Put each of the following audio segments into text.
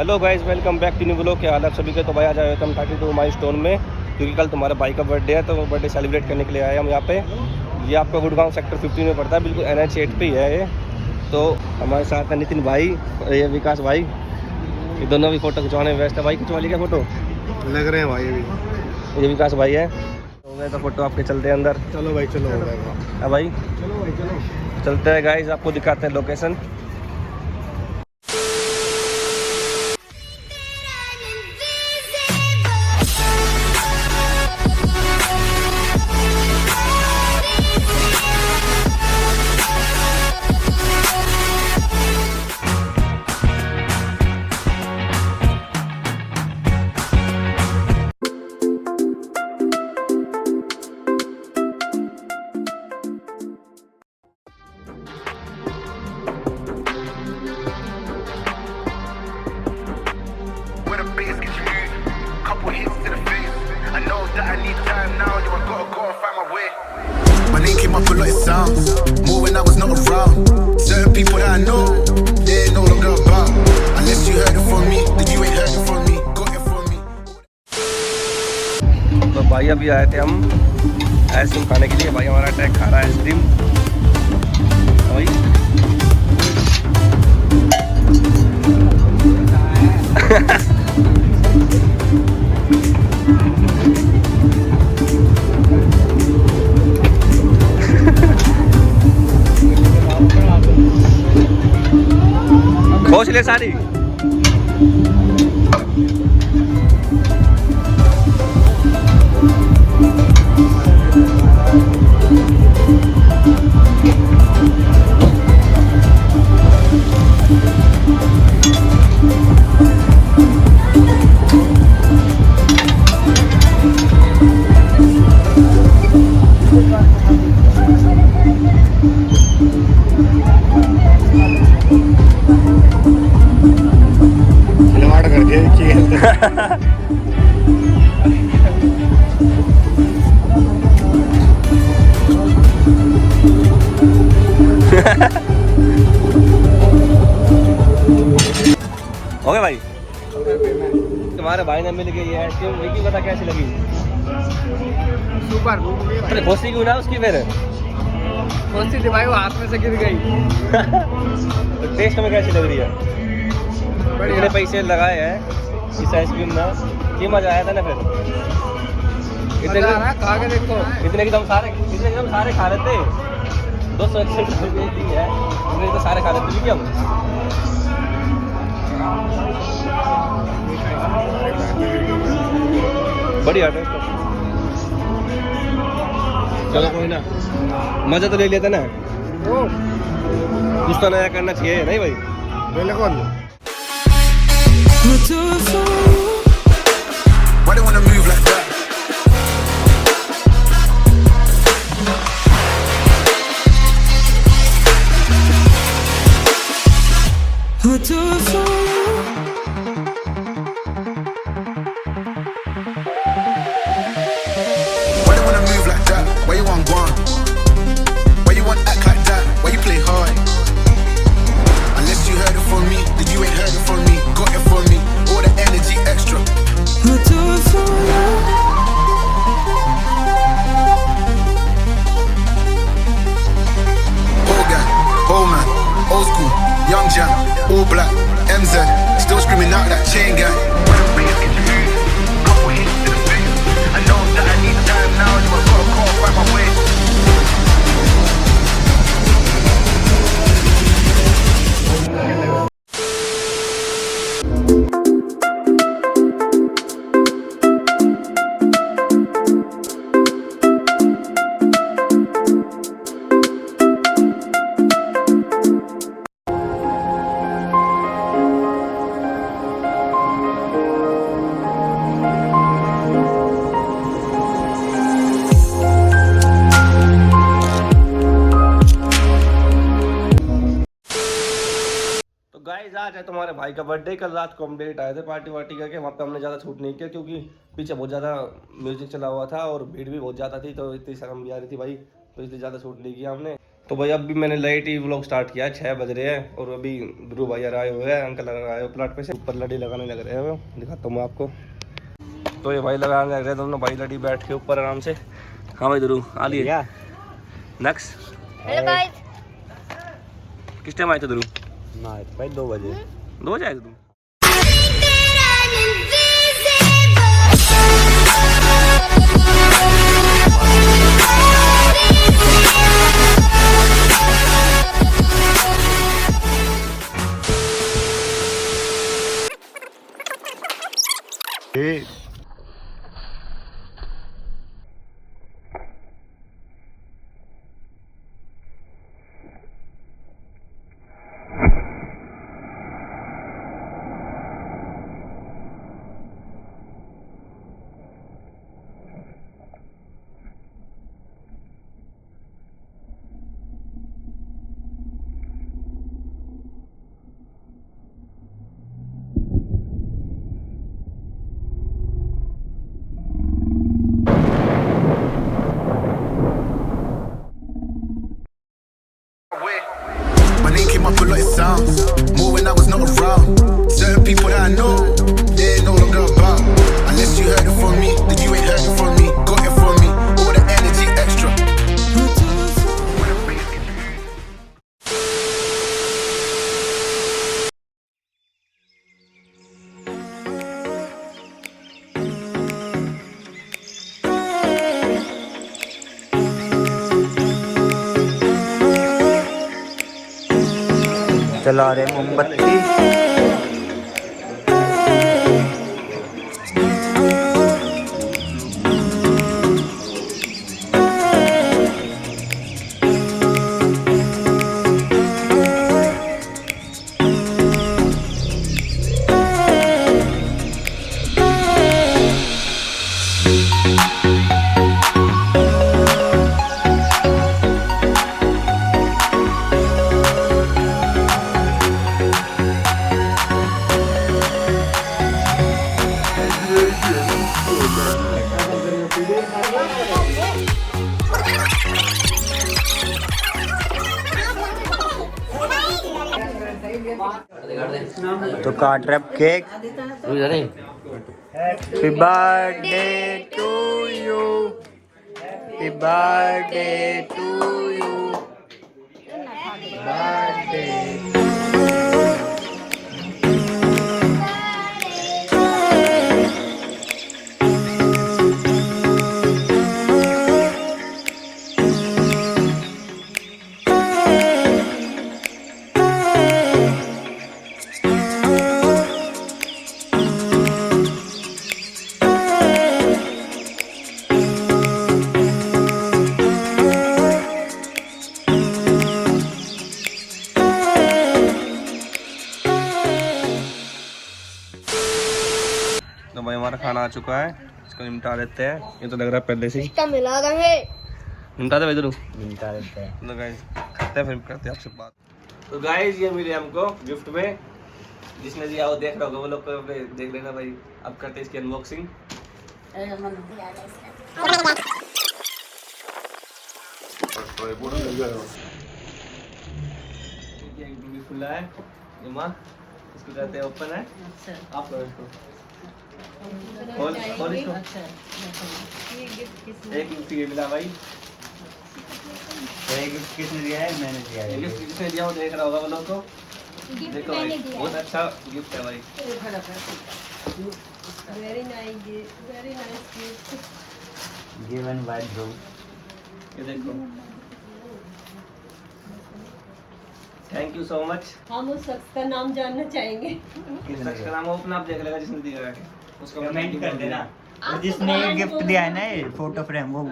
Hello guys, welcome back to new blog. क्या हाल है सभी के। तो भाई आज आए थे हम 32 माइलस्टोन में, क्योंकि कल तुम्हारे भाई का बर्थडे है, तो बर्थडे सेलिब्रेट करने के लिए आए हम यहाँ पे। ये आपका गुड़गांव सेक्टर 15 में पड़ता है, बिल्कुल NH 8 पे ही है ये। तो हमारे साथ है नितिन भाई, ये विकास भाई, ये दोनों भी फोटो खिंचवाने में व्यस्त है। भाई खिंचवा ली क्या फोटो? लग रहे हैं भाई अभी। ये विकास भाई है। हो गए तो फोटो आपके चलते हैं अंदर। चलो भाई चलो हाँ भाई चलो भाई चलो चलते हैं गाइस, आपको दिखाते हैं location. My name came up a lot, it sounds more when I was not around. Certain people that I know, they're no longer about. Unless you heard it from me, then you ain't heard it from me. Got it from me. तो भाई अभी आए थे हम ice cream खाने के लिए। भाई हमारा टैग खा रहा है आइसक्रीम। भाई खोज ले सारी। खिलवाड़ करके ओके भाई, तुम्हारे भाई ने मिल गई ये आइसक्रीम। विकी बता कैसी लगी? सुपर। अरे खोसी क्यों ना उसकी फिर? कौन सी थी भाई, वो हाथ में से गिर गई। तो टेस्ट में कैसी लग रही है? इतने पैसे लगाए हैं इस आइसक्रीम में, ये मजा आया था ना फिर। खा के देखो। इतने की तो हम सारे खा लेते। 261 रुपये दी है, इतने तो सारे खा लेते भी हम। बढ़िया टेस्ट। चलो कोई ना, मजा तो ले लेते ना, कुछ तो नया करना चाहिए नहीं भाई? बिल्कुल। Why they wanna move like that? Why they wanna move like that? Why you want gone? Why you want act like that? Why you play hard? Unless you heard it from me, then you ain't heard it from me. Got it from me, all the energy extra. Whole gang, whole man, old school, young jam, all black, MZ, still screaming out that chain gang. Couple hits to the face. I know that I need time now, so I gotta call, find my way. Guys आज है तुम्हारे भाई का birthday. कल रात को हम late आए थे पार्टी वार्टी करके। वहाँ पे हमने ज़्यादा शूट नहीं किया क्योंकि पीछे बहुत ज़्यादा म्यूजिक चला हुआ था और भीड़ भी बहुत ज़्यादा थी, तो इतनी शर्म भी आ रही थी भाई, तो इसलिए ज़्यादा शूट नहीं किया हमने। तो भाई अभी मैंने लाइट ही व्लॉग स्टार्ट किया है, 6 बज रहे हैं और अभी ध्रुव भैया आए हुए हैं, अंकल आए हुए प्लाट पे से ऊपर लड़ी लगाने लग रहे हैं। वो दिखाता हूँ मैं आपको। तो ये भाई लगाने लग रहे हैं दोनों भाई लड़ी बैठ के ऊपर आराम से। हाँ भाई ध्रुव आ लिए नेक्स्ट। Hello guys. किस टाइम आए थे ध्रुव? ना भाई 2 बजे 2 बजे आए थे तुम? My name came up a lot, it sounds more when I was not around. Certain people that I know, they're no longer about. Unless you heard it from me, then you ain't heard it from me. Got it from me, all the energy extra. जला रहे मोमबत्ती। तो काट रहे अब cake. Happy birthday to you, happy birthday to you, birthday. तो भाई हमारा खाना आ चुका है, इसको निपटा देते हैं। ये तो लग रहा है पहले से ही मिला देंगे। निपटा दे भाई ध्रुव। मिलता रहता है। तो गाइस खाते हैं फिर करते हैं आपसे बात। तो गाइस ये मिले हमको गिफ्ट में, जिसने दिया वो देख रहा होगा, वो लोग को देख लेना भाई। अब करते हैं इसकी अनबॉक्सिंग। खुला है ये माँ, इसको कहते हैं ओपन है। आप करो इसको, खोल खोल इसको। एक गिफ्ट ये मिला भाई। एक गिफ्ट किसने दिया है? मैंने दिया है। गिफ्ट किसने दिया वो देख रहा होगा वो लोग को। देखो भाई बहुत अच्छा गिफ्ट है भाई। Very nice gift. Given by Dhruv. ये देखो, थैंक यू सो मच। हम उस शख्स का नाम जानना चाहेंगे। किस शख्स का नाम वो अपना आप देख लेगा जिसने दिया है, उसको कमेंट कर देना। और जिसने गिफ्ट दिया है ना ये फोटो फ्रेम, वो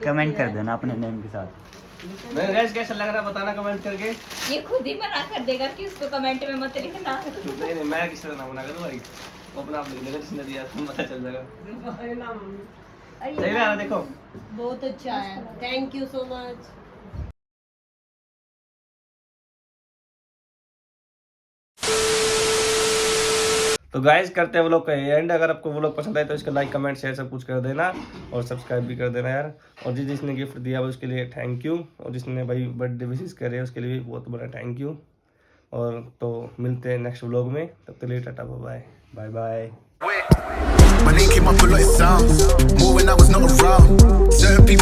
कमेंट कर देना अपने नेम के साथ। मैं गैस कैसा लग रहा है बताना कमेंट करके। ये खुद ही मना कर देगा कि उसको कमेंट में मत लिखना। नहीं नहीं मैं किसी तरह मना करूँ भाई, वो अपना आप लिख लेगा जिसने दिया, तुम पता चल जाएगा। सही है देखो, बहुत अच्छा है, थैंक यू सो मच। तो गाइस करते हैं व्लॉग का एंड। अगर आपको व्लॉग पसंद आए तो इसका लाइक कमेंट शेयर सब कुछ कर देना और सब्सक्राइब भी कर देना यार। और जिसने गिफ्ट दिया उसके लिए थैंक यू, और जिसने भाई बर्थडे विशेष करे उसके लिए भी बहुत बड़ा थैंक यू। और तो मिलते हैं नेक्स्ट व्लॉग में, तब तक के लिए tata bye bye bye. My name came up a lot of sounds, more when I was not around. Certain people